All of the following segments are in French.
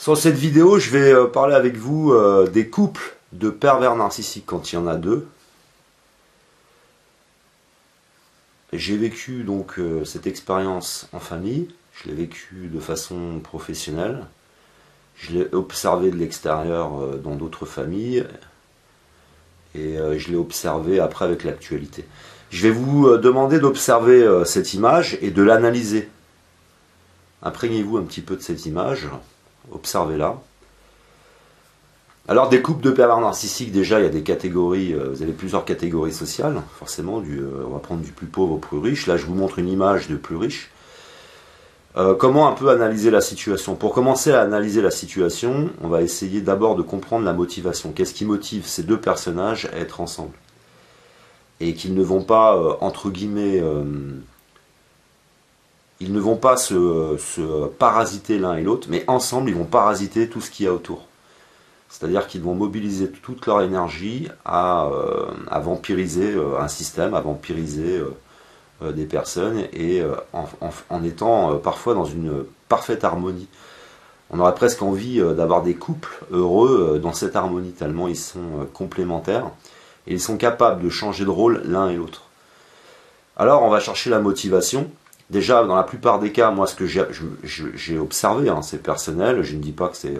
Sur cette vidéo, je vais parler avec vous des couples de pervers narcissiques quand il y en a deux. J'ai vécu donc cette expérience en famille, je l'ai vécu de façon professionnelle, je l'ai observé de l'extérieur dans d'autres familles et je l'ai observé après avec l'actualité. Je vais vous demander d'observer cette image et de l'analyser. Imprégnez-vous un petit peu de cette image. Observez-la. Alors des couples de pervers narcissiques, déjà il y a des catégories, vous avez plusieurs catégories sociales, forcément, on va prendre du plus pauvre au plus riche. Là je vous montre une image de plus riche. Comment un peu analyser la situation? Pour commencer à analyser la situation, on va essayer d'abord de comprendre la motivation. Qu'est-ce qui motive ces deux personnages à être ensemble? Et qu'ils ne vont pas, entre guillemets, ils ne vont pas se parasiter l'un et l'autre, mais ensemble, ils vont parasiter tout ce qu'il y a autour. C'est-à-dire qu'ils vont mobiliser toute leur énergie à vampiriser un système, à vampiriser des personnes, et en étant parfois dans une parfaite harmonie. On aurait presque envie d'avoir des couples heureux dans cette harmonie, tellement ils sont complémentaires, et ils sont capables de changer de rôle l'un et l'autre. Alors on va chercher la motivation. Déjà, dans la plupart des cas, moi, ce que j'ai observé, hein, c'est personnel, je ne dis pas que c'est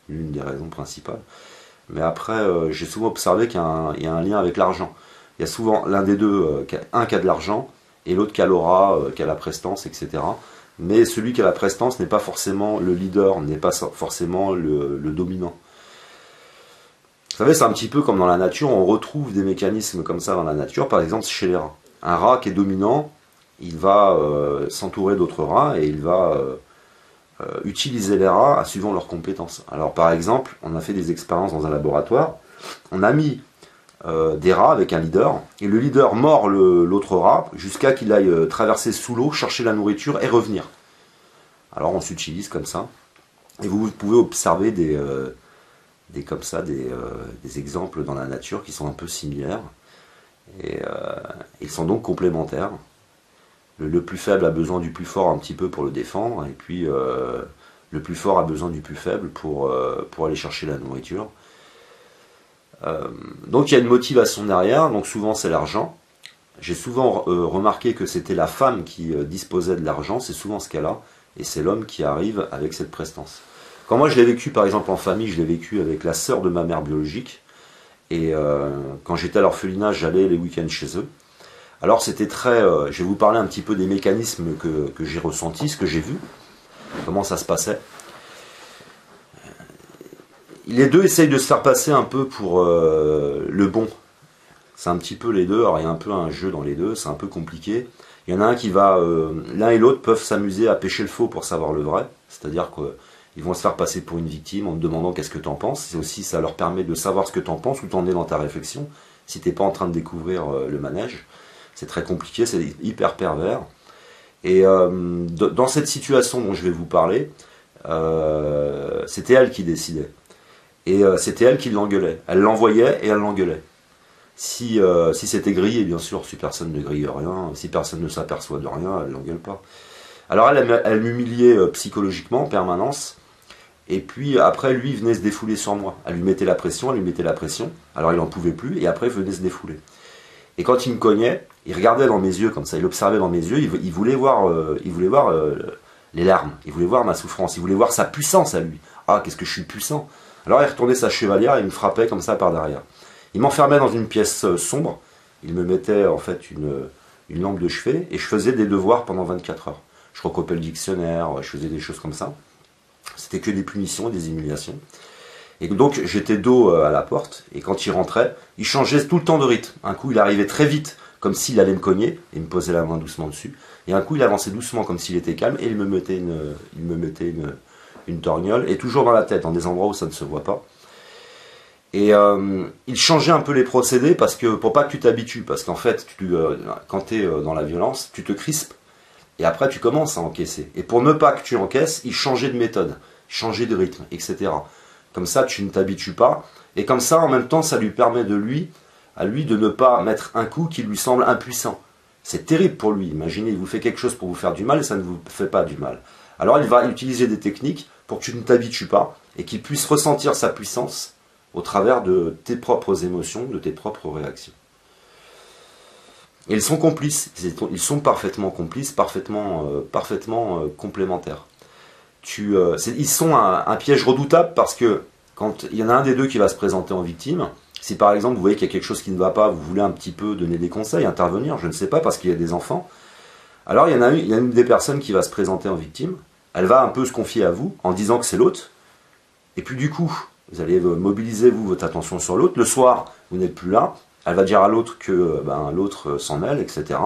l'une des raisons principales, mais après, j'ai souvent observé qu'il y a un lien avec l'argent. Il y a souvent l'un des deux, un qui a de l'argent, et l'autre qui a l'aura, qui a la prestance, etc. Mais celui qui a la prestance n'est pas forcément le leader, n'est pas forcément le dominant. Vous savez, c'est un petit peu comme dans la nature, on retrouve des mécanismes comme ça dans la nature, par exemple chez les rats. Un rat qui est dominant, il va s'entourer d'autres rats et il va utiliser les rats suivant leurs compétences. Alors par exemple, on a fait des expériences dans un laboratoire, on a mis des rats avec un leader, et le leader mord l'autre rat jusqu'à qu'il aille traverser sous l'eau, chercher la nourriture et revenir. Alors on s'utilise comme ça, et vous pouvez observer des exemples dans la nature qui sont un peu similaires, et ils sont donc complémentaires. Le plus faible a besoin du plus fort un petit peu pour le défendre, et puis le plus fort a besoin du plus faible pour aller chercher la nourriture. Donc il y a une motivation derrière, donc souvent c'est l'argent. J'ai souvent remarqué que c'était la femme qui disposait de l'argent, c'est souvent ce cas-là, et c'est l'homme qui arrive avec cette prestance. Quand moi je l'ai vécu par exemple en famille, je l'ai vécu avec la sœur de ma mère biologique, et quand j'étais à l'orphelinat, j'allais les week-ends chez eux. Alors c'était très... je vais vous parler un petit peu des mécanismes que j'ai ressentis, ce que j'ai vu, comment ça se passait. Les deux essayent de se faire passer un peu pour le bon. C'est un petit peu les deux, alors il y a un peu un jeu dans les deux, c'est un peu compliqué. Il y en a un qui va... l'un et l'autre peuvent s'amuser à pêcher le faux pour savoir le vrai, c'est-à-dire qu'ils vont se faire passer pour une victime en te demandant qu'est-ce que tu en penses. C'est aussi, ça leur permet de savoir ce que tu en penses, où tu en es dans ta réflexion, si tu n'es pas en train de découvrir le manège. C'est très compliqué, c'est hyper pervers. Et dans cette situation dont je vais vous parler, c'était elle qui décidait. Et c'était elle qui l'engueulait. Elle l'envoyait et elle l'engueulait. Si c'était grillé, bien sûr, si personne ne grille rien, si personne ne s'aperçoit de rien, elle ne l'engueule pas. Alors elle m'humiliait psychologiquement en permanence. Et puis après, lui, il venait se défouler sur moi. Elle lui mettait la pression, elle lui mettait la pression. Alors il n'en pouvait plus, et après il venait se défouler. Et quand il me cognait, il regardait dans mes yeux comme ça, il observait dans mes yeux, il voulait voir les larmes, il voulait voir ma souffrance, il voulait voir sa puissance à lui. Ah, qu'est-ce que je suis puissant! Alors il retournait sa chevalière et il me frappait comme ça par derrière. Il m'enfermait dans une pièce sombre, il me mettait en fait une lampe de chevet, et je faisais des devoirs pendant 24 heures. Je recopais le dictionnaire, je faisais des choses comme ça. C'était que des punitions, des humiliations. Et donc j'étais dos à la porte, et quand il rentrait, il changeait tout le temps de rythme. Un coup il arrivait très vite, comme s'il allait me cogner, et il me posait la main doucement dessus. Et un coup il avançait doucement, comme s'il était calme, et il me mettait une torgnole, et toujours dans la tête, dans des endroits où ça ne se voit pas. Et il changeait un peu les procédés, pour pas que tu t'habitues, parce qu'en fait, quand tu es dans la violence, tu te crispes, et après tu commences à encaisser. Et pour ne pas que tu encaisses, il changeait de méthode, changeait de rythme, etc. Comme ça, tu ne t'habitues pas. Et comme ça, en même temps, ça lui permet à lui de ne pas mettre un coup qui lui semble impuissant. C'est terrible pour lui. Imaginez, il vous fait quelque chose pour vous faire du mal et ça ne vous fait pas du mal. Alors il va utiliser des techniques pour que tu ne t'habitues pas et qu'il puisse ressentir sa puissance au travers de tes propres émotions, de tes propres réactions. Et ils sont complices, ils sont parfaitement complices, parfaitement complémentaires. Ils sont un piège redoutable parce que quand il y en a un des deux qui va se présenter en victime, si par exemple vous voyez qu'il y a quelque chose qui ne va pas, vous voulez un petit peu donner des conseils, intervenir, je ne sais pas, parce qu'il y a des enfants, alors il y a une des personnes qui va se présenter en victime, elle va un peu se confier à vous en disant que c'est l'autre, et puis du coup, vous allez mobiliser votre attention sur l'autre, le soir, vous n'êtes plus là, elle va dire à l'autre que l'autre s'en mêle, etc.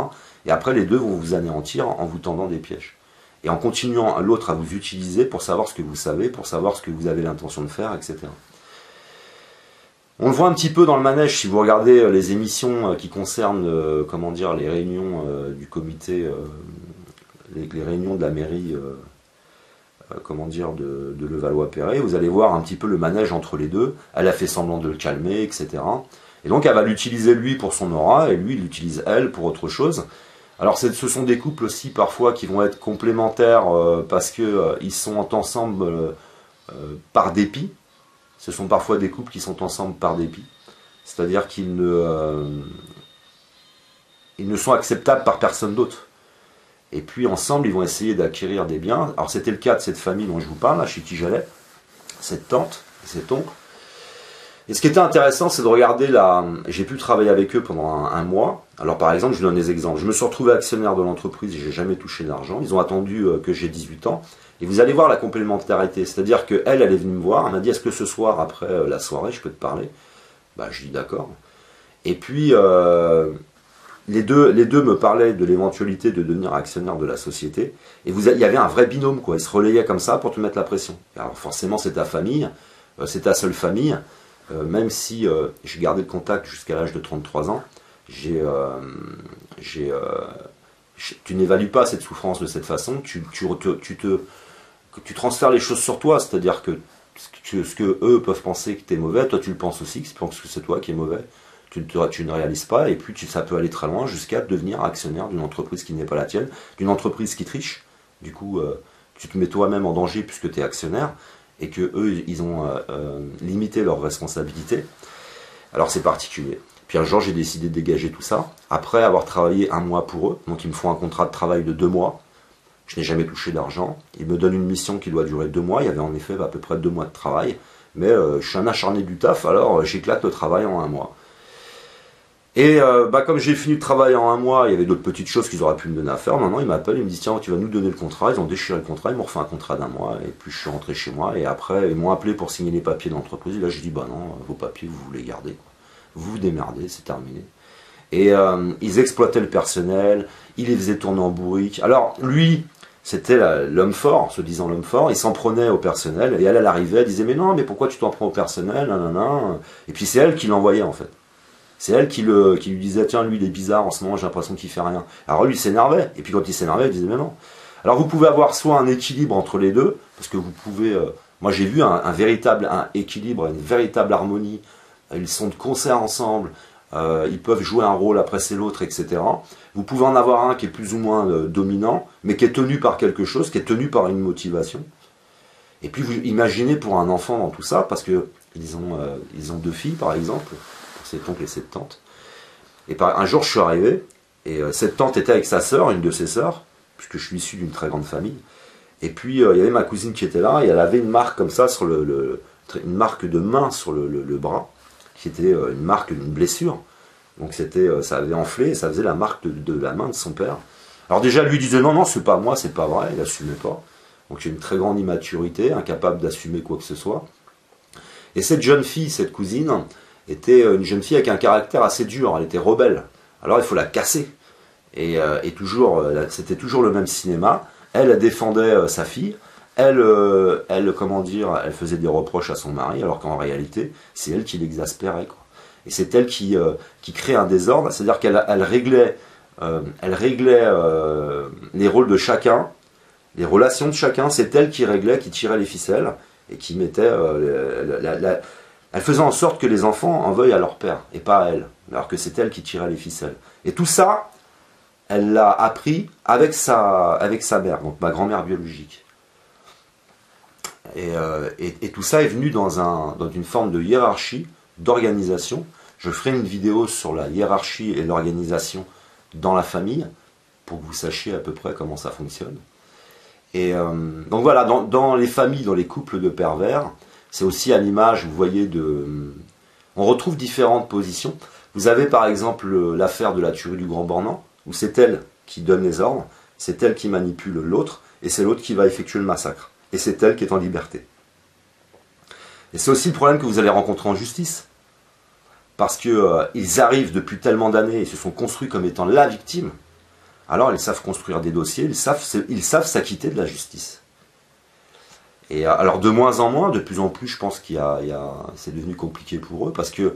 Et après les deux vont vous anéantir en vous tendant des pièges. Et en continuant l'autre à vous utiliser pour savoir ce que vous savez, pour savoir ce que vous avez l'intention de faire, etc. On le voit un petit peu dans le manège, si vous regardez les émissions qui concernent les réunions du comité, les réunions de la mairie de Levallois-Perret, vous allez voir un petit peu le manège entre les deux. Elle a fait semblant de le calmer, etc. Et donc elle va l'utiliser lui pour son aura, et lui il l'utilise elle pour autre chose. Alors ce sont des couples aussi parfois qui vont être complémentaires parce qu'ils sont ensemble par dépit. Ce sont parfois des couples qui sont ensemble par dépit. C'est-à-dire qu'ils ils ne sont acceptables par personne d'autre. Et puis ensemble, ils vont essayer d'acquérir des biens. Alors c'était le cas de cette famille dont je vous parle, là, chez qui j'allais, cette tante, cet oncle. Et ce qui était intéressant, c'est de regarder j'ai pu travailler avec eux pendant un mois. Alors par exemple, je vous donne des exemples. Je me suis retrouvé actionnaire de l'entreprise et j'ai jamais touché d'argent. Ils ont attendu que j'ai 18 ans. Et vous allez voir la complémentarité. C'est-à-dire qu'elle, elle est venue me voir. Elle m'a dit, est-ce que ce soir, après la soirée, je peux te parler? Je dis d'accord. Et puis, les deux me parlaient de l'éventualité de devenir actionnaire de la société. Et il y avait un vrai binôme, quoi. Ils se relayaient comme ça pour te mettre la pression. Alors forcément, c'est ta famille. C'est ta seule famille. Même si j'ai gardé le contact jusqu'à l'âge de 33 ans, tu n'évalues pas cette souffrance de cette façon, tu transfères les choses sur toi, c'est-à-dire que ce que eux peuvent penser que tu es mauvais, toi tu le penses aussi, parce que c'est toi qui es mauvais, tu ne réalises pas, et puis ça peut aller très loin jusqu'à devenir actionnaire d'une entreprise qui n'est pas la tienne, d'une entreprise qui triche, du coup tu te mets toi-même en danger puisque tu es actionnaire, et que eux ils ont limité leurs responsabilités. Alors c'est particulier. Puis un jour j'ai décidé de dégager tout ça, après avoir travaillé un mois pour eux, donc ils me font un contrat de travail de 2 mois, je n'ai jamais touché d'argent, ils me donnent une mission qui doit durer 2 mois, il y avait en effet à peu près 2 mois de travail, mais je suis un acharné du taf, alors j'éclate le travail en un mois. Et comme j'ai fini de travailler en un mois, il y avait d'autres petites choses qu'ils auraient pu me donner à faire. Maintenant, ils m'appellent, ils me disent tiens, tu vas nous donner le contrat. Ils ont déchiré le contrat, ils m'ont refait un contrat d'1 mois. Et puis je suis rentré chez moi. Et après, ils m'ont appelé pour signer les papiers de l'entreprise. Et là, je dis non, vos papiers, vous les gardez. Vous vous démerdez, c'est terminé. Et ils exploitaient le personnel, ils les faisaient tourner en bourrique. Alors, lui, c'était l'homme fort, se disant l'homme fort, il s'en prenait au personnel. Et elle arrivait, elle disait mais non, mais pourquoi tu t'en prends au personnel, nanana. Et puis c'est elle qui l'envoyait en fait. C'est elle qui lui disait tiens lui il est bizarre en ce moment j'ai l'impression qu'il fait rien. Alors lui il s'énervait et puis quand il s'énervait il disait mais non. Alors vous pouvez avoir soit un équilibre entre les deux parce que vous pouvez moi j'ai vu un véritable équilibre, une véritable harmonie. Ils sont de concert ensemble, ils peuvent jouer un rôle après c'est l'autre etc. Vous pouvez en avoir un qui est plus ou moins dominant mais qui est tenu par quelque chose, qui est tenu par une motivation. Et puis vous imaginez pour un enfant dans tout ça parce que ils ont 2 filles par exemple. Cet oncle et cette tante. Et un jour, je suis arrivé, et cette tante était avec sa sœur, une de ses sœurs, puisque je suis issu d'une très grande famille. Et puis, il y avait ma cousine qui était là, et elle avait une marque comme ça, sur une marque de main sur le bras, qui était une marque d'une blessure. Donc, ça avait enflé, et ça faisait la marque de la main de son père. Alors déjà, lui disait non, c'est pas moi, c'est pas vrai, il n'assumait pas. Donc, il y a une très grande immaturité, incapable d'assumer quoi que ce soit. Et cette jeune fille, cette cousine, était une jeune fille avec un caractère assez dur, elle était rebelle. Alors il faut la casser. Et toujours, c'était toujours le même cinéma. Elle défendait sa fille. Elle faisait des reproches à son mari, alors qu'en réalité, c'est elle qui l'exaspérait, quoi. Et c'est elle qui crée un désordre, c'est-à-dire qu'elle réglait les rôles de chacun, les relations de chacun, c'est elle qui réglait, qui tirait les ficelles, et qui mettait elle faisait en sorte que les enfants en veuillent à leur père, et pas à elle, alors que c'est elle qui tirait les ficelles. Et tout ça, elle l'a appris avec sa mère, donc ma grand-mère biologique. Et tout ça est venu dans une forme de hiérarchie, d'organisation. Je ferai une vidéo sur la hiérarchie et l'organisation dans la famille, pour que vous sachiez à peu près comment ça fonctionne. Et donc voilà, dans les familles, dans les couples de pervers, c'est aussi à l'image, vous voyez, on retrouve différentes positions. Vous avez par exemple l'affaire de la tuerie du Grand Bornand, où c'est elle qui donne les ordres, c'est elle qui manipule l'autre, et c'est l'autre qui va effectuer le massacre. Et c'est elle qui est en liberté. Et c'est aussi le problème que vous allez rencontrer en justice. Parce qu'ils arrivent depuis tellement d'années et se sont construits comme étant la victime. Alors ils savent construire des dossiers, ils savent s'acquitter de la justice. Et alors de moins en moins, de plus en plus, je pense c'est devenu compliqué pour eux, parce que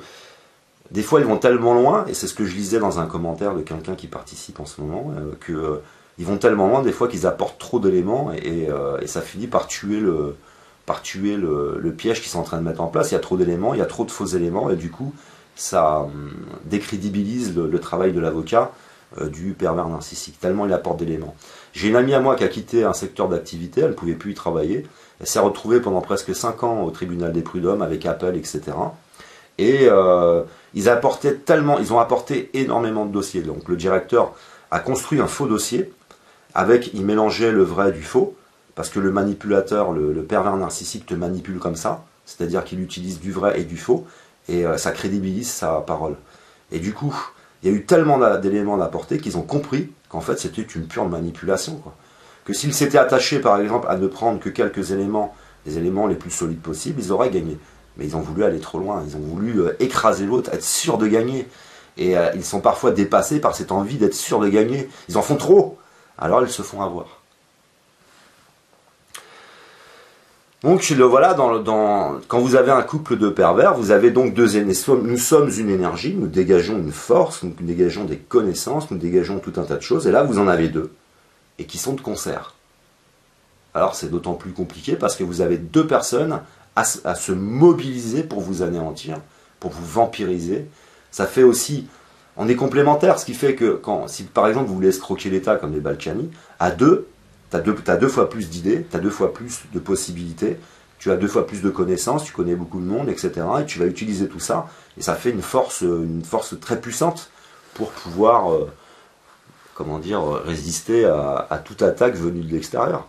des fois ils vont tellement loin, et c'est ce que je lisais dans un commentaire de quelqu'un qui participe en ce moment, ils vont tellement loin des fois qu'ils apportent trop d'éléments, et ça finit par tuer le piège qu'ils sont en train de mettre en place. Il y a trop d'éléments, il y a trop de faux éléments, et du coup ça décrédibilise le travail de l'avocat du pervers narcissique, tellement il apporte d'éléments. J'ai une amie à moi qui a quitté un secteur d'activité, elle ne pouvait plus y travailler, elle s'est retrouvée pendant presque 5 ans au tribunal des prud'hommes avec appel, etc. Et ils ont apporté énormément de dossiers. Donc le directeur a construit un faux dossier, il mélangeait le vrai du faux, parce que le manipulateur, le pervers narcissique te manipule comme ça, c'est-à-dire qu'il utilise du vrai et du faux, et ça crédibilise sa parole. Et du coup, il y a eu tellement d'éléments d'apporter qu'ils ont compris qu'en fait c'était une pure manipulation, quoi. Que s'ils s'étaient attachés par exemple à ne prendre que quelques éléments, les éléments les plus solides possibles, ils auraient gagné. Mais ils ont voulu aller trop loin, ils ont voulu écraser l'autre, être sûrs de gagner. Et ils sont parfois dépassés par cette envie d'être sûrs de gagner. Ils en font trop, alors ils se font avoir. Donc voilà, quand vous avez un couple de pervers, vous avez donc deux énergies. Nous sommes une énergie, nous dégageons une force, nous dégageons des connaissances, nous dégageons tout un tas de choses. Et là, vous en avez deux, et qui sont de concert. Alors c'est d'autant plus compliqué parce que vous avez deux personnes à se mobiliser pour vous anéantir, pour vous vampiriser. Ça fait aussi... On est complémentaires, ce qui fait que si par exemple vous voulez escroquer l'État comme les Balkany, à deux, tu as 2 fois plus d'idées, tu as 2 fois plus de possibilités, tu as 2 fois plus de connaissances, tu connais beaucoup de monde, etc. Et tu vas utiliser tout ça, et ça fait une force très puissante pour pouvoir, résister à toute attaque venue de l'extérieur.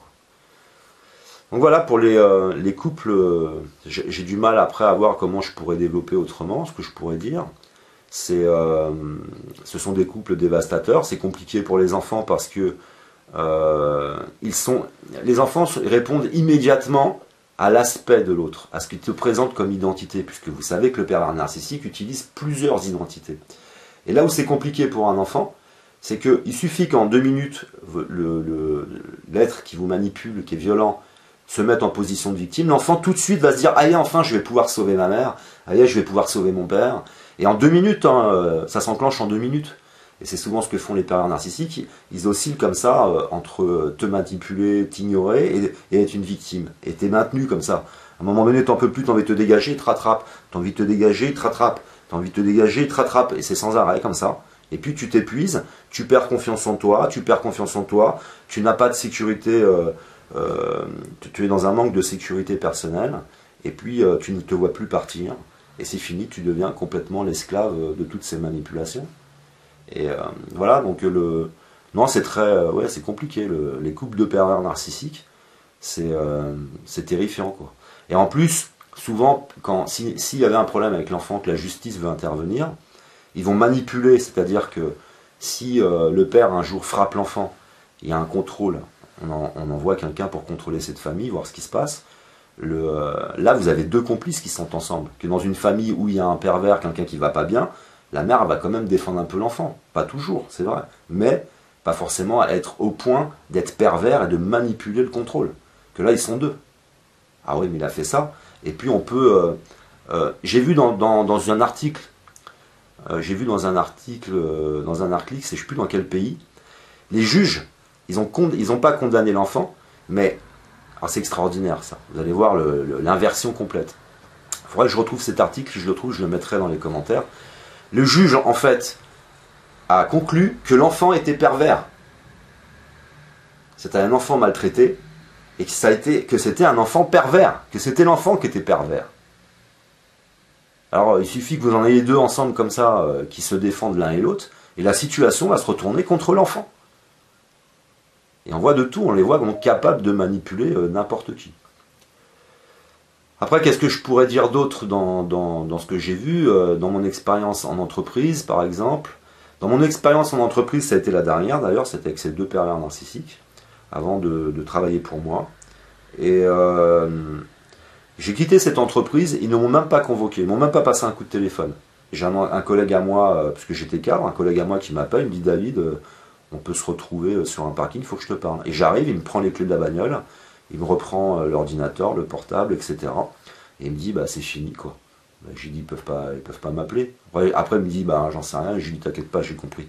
Donc voilà, pour les couples, j'ai du mal après à voir comment je pourrais développer autrement, ce que je pourrais dire. Ce sont des couples dévastateurs, c'est compliqué pour les enfants parce que les enfants répondent immédiatement à l'aspect de l'autre, à ce qu'il te présente comme identité, puisque vous savez que le pervers narcissique utilise plusieurs identités. Et là où c'est compliqué pour un enfant, c'est qu'il suffit qu'en 2 minutes, l'être qui vous manipule, qui est violent, se mette en position de victime, l'enfant tout de suite va se dire « Allez, enfin, je vais pouvoir sauver ma mère, allez, je vais pouvoir sauver mon père ». Et en 2 minutes, ça s'enclenche en 2 minutes. Et c'est souvent ce que font les pervers narcissiques, ils oscillent comme ça entre te manipuler, t'ignorer et être une victime. Et t'es maintenu comme ça. À un moment donné, t'en peux plus, t'as envie de te dégager, il te rattrape. T'as envie de te dégager, il te rattrape. T'as envie de te dégager, il te rattrape. Et c'est sans arrêt comme ça. Et puis tu t'épuises, tu perds confiance en toi, tu n'as pas de sécurité, tu es dans un manque de sécurité personnelle, et puis tu ne te vois plus partir. Et c'est fini, tu deviens complètement l'esclave de toutes ces manipulations. Et voilà, donc non, c'est c'est compliqué. Les couples de pervers narcissiques, c'est terrifiant, quoi. Et en plus, souvent, s'il y avait un problème avec l'enfant, que la justice veut intervenir, ils vont manipuler, c'est-à-dire que si le père un jour frappe l'enfant, il y a un contrôle, on envoie quelqu'un pour contrôler cette famille, voir ce qui se passe. Là, vous avez 2 complices qui sont ensemble. Que dans une famille où il y a un pervers, quelqu'un qui va pas bien, la mère va quand même défendre un peu l'enfant. Pas toujours, c'est vrai. Mais pas forcément être au point d'être pervers et de manipuler le contrôle. Que là, ils sont 2. Ah oui, mais il a fait ça. Et puis on peut... j'ai vu dans un article, dans un article, je ne sais plus dans quel pays, les juges, ils ont pas condamné l'enfant, mais... Alors c'est extraordinaire ça. Vous allez voir l'inversion complète. Il faudrait que je retrouve cet article, si je le trouve, je le mettrai dans les commentaires. Le juge, en fait, a conclu que l'enfant était pervers. C'était un enfant maltraité, et que c'était un enfant pervers, que c'était l'enfant qui était pervers. Alors il suffit que vous en ayez deux ensemble comme ça, qui se défendent l'un et l'autre, et la situation va se retourner contre l'enfant. Et on voit de tout, on les voit comme capables de manipuler n'importe qui. Après, qu'est-ce que je pourrais dire d'autre dans ce que j'ai vu, dans mon expérience en entreprise, par exemple. Dans mon expérience en entreprise, ça a été la dernière d'ailleurs, c'était avec ces deux pervers narcissiques, avant de travailler pour moi. Et j'ai quitté cette entreprise, ils ne m'ont même pas convoqué, ils ne m'ont même pas passé un coup de téléphone. J'ai un collègue à moi, parce que j'étais cadre, un collègue à moi qui m'appelle, il me dit David, on peut se retrouver sur un parking, il faut que je te parle. Et j'arrive, il me prend les clés de la bagnole, il me reprend l'ordinateur, le portable, etc. Et il me dit, bah c'est fini quoi. Bah, j'ai dit, ils peuvent pas m'appeler. Après il me dit, bah j'en sais rien, j'ai dit, t'inquiète pas, j'ai compris.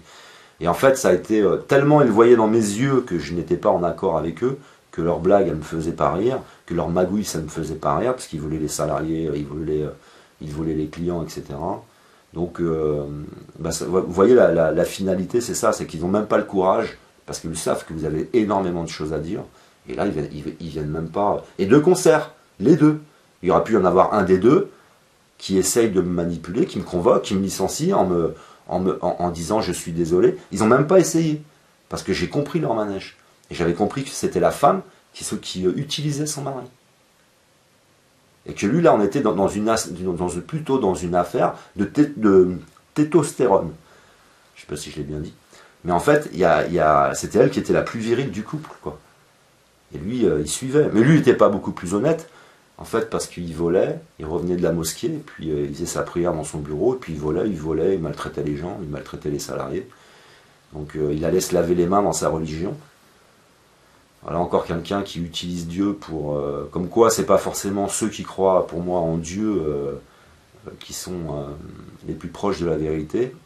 Et en fait, ça a été tellement, ils voyaient dans mes yeux que je n'étais pas en accord avec eux, que leur blague, elle me faisait pas rire, que leur magouille, ça me faisait pas rire, parce qu'ils voulaient les salariés, ils voulaient les clients, etc. Donc, bah, vous voyez, la finalité, c'est ça, c'est qu'ils n'ont même pas le courage, parce qu'ils savent que vous avez énormément de choses à dire, et là, ils viennent même pas... Et de concert, les deux. Il y aurait pu y en avoir un des deux qui essaye de me manipuler, qui me convoque, qui me licencie en disant je suis désolé. Ils n'ont même pas essayé, parce que j'ai compris leur manège. Et j'avais compris que c'était la femme qui utilisait son mari. Et que lui, là, on était plutôt dans une affaire de tétostérone. Je ne sais pas si je l'ai bien dit. Mais en fait, c'était elle qui était la plus virile du couple, quoi. Et lui, il suivait. Mais lui, il n'était pas beaucoup plus honnête. En fait, parce qu'il volait, il revenait de la mosquée, et puis il faisait sa prière dans son bureau, et puis il volait, il maltraitait les gens, il maltraitait les salariés. Donc il allait se laver les mains dans sa religion. Voilà encore quelqu'un qui utilise Dieu pour... comme quoi, c'est pas forcément ceux qui croient, pour moi, en Dieu, qui sont les plus proches de la vérité.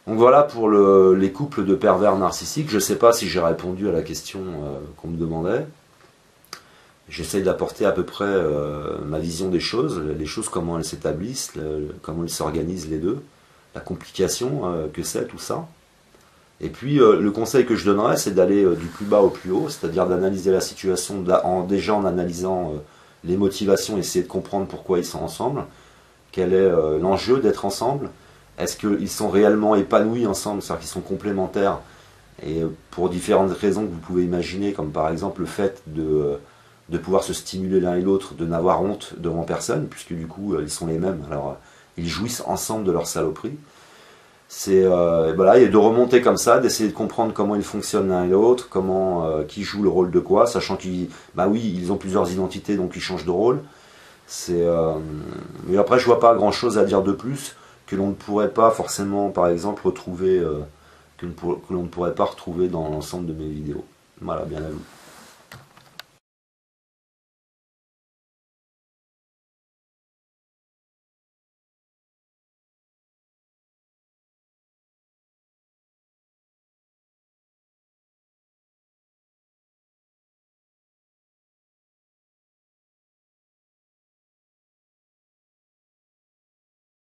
Donc voilà pour les couples de pervers narcissiques. Je ne sais pas si j'ai répondu à la question qu'on me demandait. J'essaye d'apporter à peu près ma vision des choses, les choses comment elles s'établissent, comment elles s'organisent les deux, la complication que c'est tout ça. Et puis le conseil que je donnerais, c'est d'aller du plus bas au plus haut, c'est-à-dire d'analyser la situation déjà en analysant les motivations, essayer de comprendre pourquoi ils sont ensemble, quel est l'enjeu d'être ensemble, est-ce qu'ils sont réellement épanouis ensemble, c'est-à-dire qu'ils sont complémentaires, et pour différentes raisons que vous pouvez imaginer, comme par exemple le fait de pouvoir se stimuler l'un et l'autre, de n'avoir honte devant personne, puisque du coup ils sont les mêmes, alors ils jouissent ensemble de leur saloperie. C'est voilà, et de remonter comme ça, d'essayer de comprendre comment ils fonctionnent l'un et l'autre, qui joue le rôle de quoi, sachant qu'ils, bah oui, ils ont plusieurs identités, donc ils changent de rôle. Mais après, je vois pas grand chose à dire de plus que l'on ne pourrait pas forcément, par exemple, retrouver, que l'on ne pourrait pas retrouver dans l'ensemble de mes vidéos. Voilà, bien à vous.